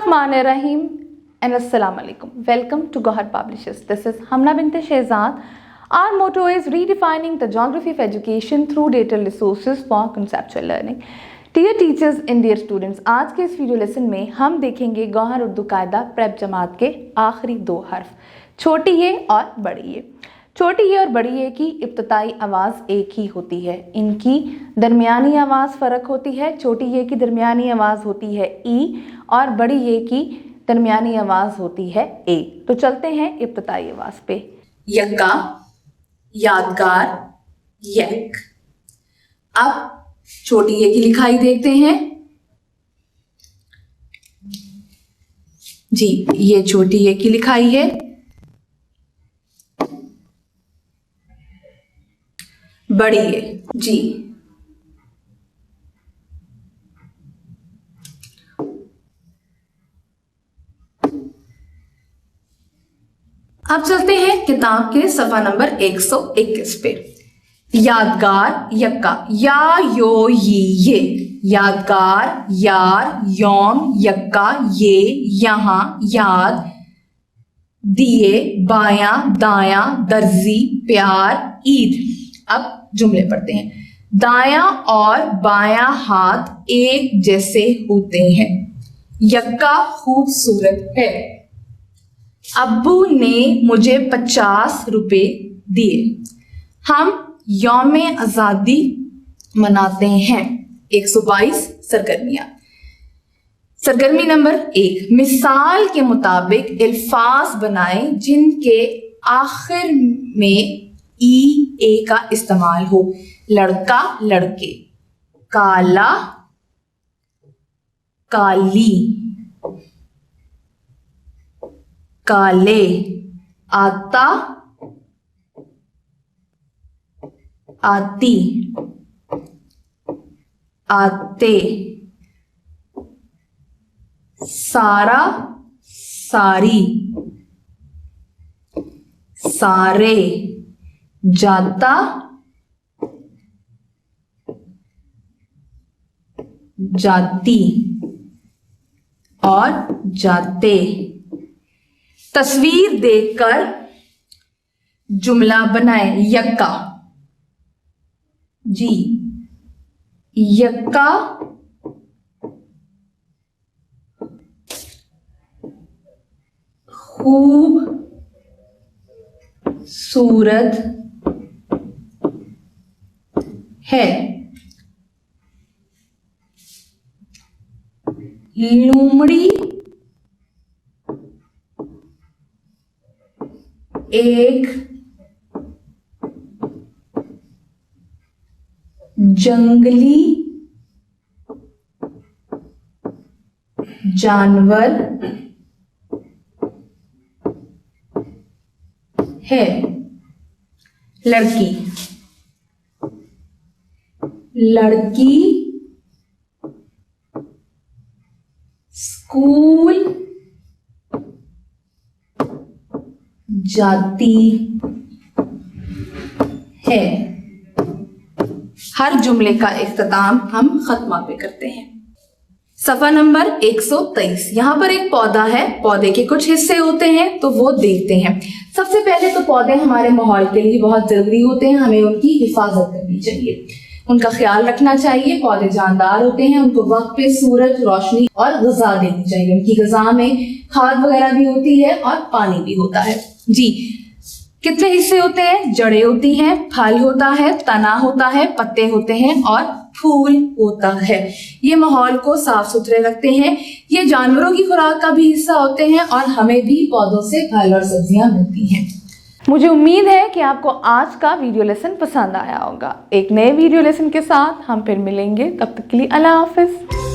Bismillahirrahmanirrahim and Assalamu alaikum. Welcome to Gohar Publishers. This is Hamna bint Shehzad. Our motto is redefining the geography of education through data resources for conceptual learning. Dear teachers and dear students, आज के इस video lesson में हम देखेंगे गौहर उर्दू कायदा prep जमात के आखिरी दो हर्फ, छोटी ये और बड़ी ये। छोटी ये और बड़ी ये की इब्तदाई आवाज़ एक ही होती है, इनकी दरमियानी आवाज़ फ़र्क होती है। छोटी ये की दरमियानी आवाज़ होती है ई और बड़ी ये की दरमियानी आवाज़ होती है ए। तो चलते हैं इब्तदाई आवाज़ पे। यक्का, यादगार, यक। अब छोटी ये की लिखाई देखते हैं। जी, ये छोटी ये की लिखाई है। बड़ी ये, जी अब चलते हैं किताब के सफा नंबर 121 पे। यादगार, यक्का, या यो ये। यादगार, यार, यौम, यक्का, ये, यहाँ, याद, दिए, बायां, दायां, दर्जी, प्यार, ईद। अब जुमले पढ़ते हैं। दायां और बायां हाथ एक जैसे होते हैं। यक्का खूबसूरत है। अब्बू ने मुझे 50 रुपए दिए। हम यौम आज़ादी मनाते हैं। 122 सरगर्मियां। सरगर्मी नंबर 1, मिसाल के मुताबिक अल्फाज बनाएं जिनके आखिर में ई ए का इस्तेमाल हो। लड़का, लड़के, काला, काली, काले, आता, आती, आते, सारा, सारी, सारे, जाता, जाती और जाते। तस्वीर देखकर जुमला बनाएं। यक्का, जी, यक्का खूब सूरत है। लोमड़ी एक जंगली जानवर है। लड़की, लड़की स्कूल जाती है। हर जुमले का इख्तिताम हम खत्मा पे करते हैं। सफा नंबर 123। यहाँ पर एक पौधा है, पौधे के कुछ हिस्से होते हैं तो वो देखते हैं। सबसे पहले तो पौधे हमारे माहौल के लिए बहुत जरूरी होते हैं, हमें उनकी हिफाजत करनी चाहिए, उनका ख्याल रखना चाहिए। पौधे जानदार होते हैं, उनको वक्त पे सूरज, रोशनी और गज़ा देनी चाहिए। उनकी गज़ा में खाद वगैरह भी होती है और पानी भी होता है। जी, कितने हिस्से होते हैं? जड़ें होती हैं, फल होता है, तना होता है, पत्ते होते हैं और फूल होता है। ये माहौल को साफ सुथरे रखते हैं। ये जानवरों की खुराक का भी हिस्सा होते हैं और हमें भी पौधों से फल और सब्जियां मिलती हैं। मुझे उम्मीद है कि आपको आज का वीडियो लेसन पसंद आया होगा। एक नए वीडियो लेसन के साथ हम फिर मिलेंगे, तब तक के लिए अल्लाह हाफिज।